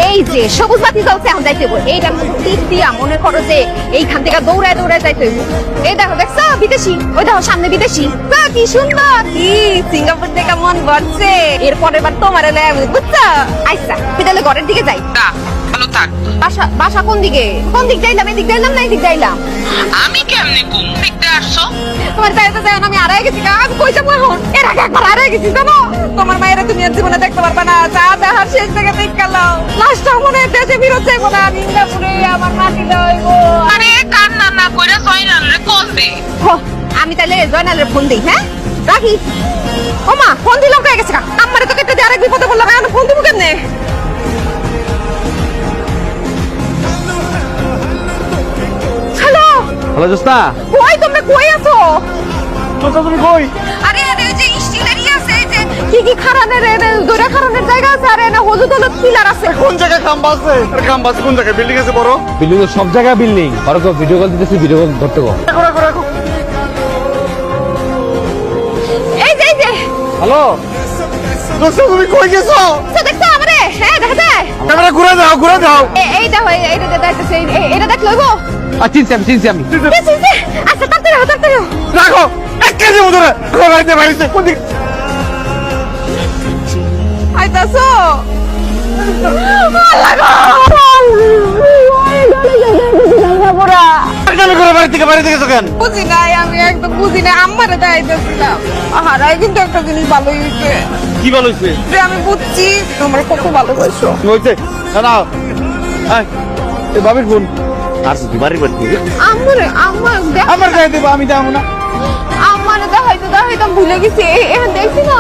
এই যে সবুজ বাতি জ্বলছে, এখন যাইতে হইব। এইটা টিপ দিয়া মনে করো যে এইখান থেকে দৌড়ায় দৌড়ায় যাইতে হইব। এই দেখো, দেখছো বিদেশি? ওই দেখো সামনে বিদেশি। কি সুন্দর! কি সিঙ্গাপুর থেকে মন ভরছে। এরপরের বার তোমার এলে বুঝছো? আচ্ছা বিদালে ঘরের দিকে যাই। ভালো থাক। বাসা কোন দিকে? কোন দিক যাইলাম? এদিক যাইলাম না এদিক যাইলাম? আমি কেমনে কোন দিকতে আসছো? তোমার যাইতে যাই আমি আড়াই গেছি। আমি কই যাবো এখন? এর আগে একবার আড়াই গেছি জানো? তোমার মায়েরা তুমি আর জীবনে দেখতে পারবে না। চা দেখার শেষ থেকে দেখ গেলাম। লাস্টটা মনে হয় দেশে ফিরত যাইবো না। সিঙ্গাপুরে আমার মাটিটা হইব। আরে কান্না না কইরা জয়নাল রে কল দে। আমি তাহলে জয়নালের ফোন দিই। হ্যাঁ রাখি। ওমা ফোন দিলাম কয়ে গেছে। আমারে তো কেটে দিয়ে আরেক বিপদে বললাম। এখন ফোন দিব কেমনে? হ্যালো হ্যালো জোস্না, কই তোমরা কই আছো? জোস্না তুমি কই? আরে আরে যে স্টিলের আছে এই যে কি খারানের দৌড়া খারানের জায়গা আছে। আরে না হলুদ হলুদ পিলার আছে। কোন জায়গায় খাম্বা আছে? খাম্বা আছে কোন জায়গায়? বিল্ডিং আছে বড়? বিল্ডিং তো সব জায়গায় বিল্ডিং। আর কেউ ভিডিও কল দিতেছি, ভিডিও কল ধরতে গো। রাখো। এই যে হ্যালো জোস্না, তুমি কই গেছো? দেখছো আমারে? হ্যাঁ দেখা যায়। ক্যামেরা ঘুরে দাও। এই দেখো এইটা দেখতেছে। এটা দেখ লইবো। চিনছি আমি। আচ্ছা তাড়াতাড়ি রাখো এক কেজি ধরে বাড়িতে বাড়িতে কোন দিক? আইতাছো? বাড়ি থেকে গেছো কেন? বুঝি নাই, আমি একদম বুঝি নাই। আম্মারে দেখাইতেছিলাম। আহারাই কিন্তু একটা জিনিস ভালো হয়েছে কি ভালো হয়েছে? যে আমি বুঝছি তোমার কত ভালোবাসো। হয়েছে না এই বাবির ফোন আর তুই বাড়ি বাড়ি আমার আমার গায়ে দেবো, আমি যাবো না। দেখাইতাম ভুলে গেছি। দেখছি না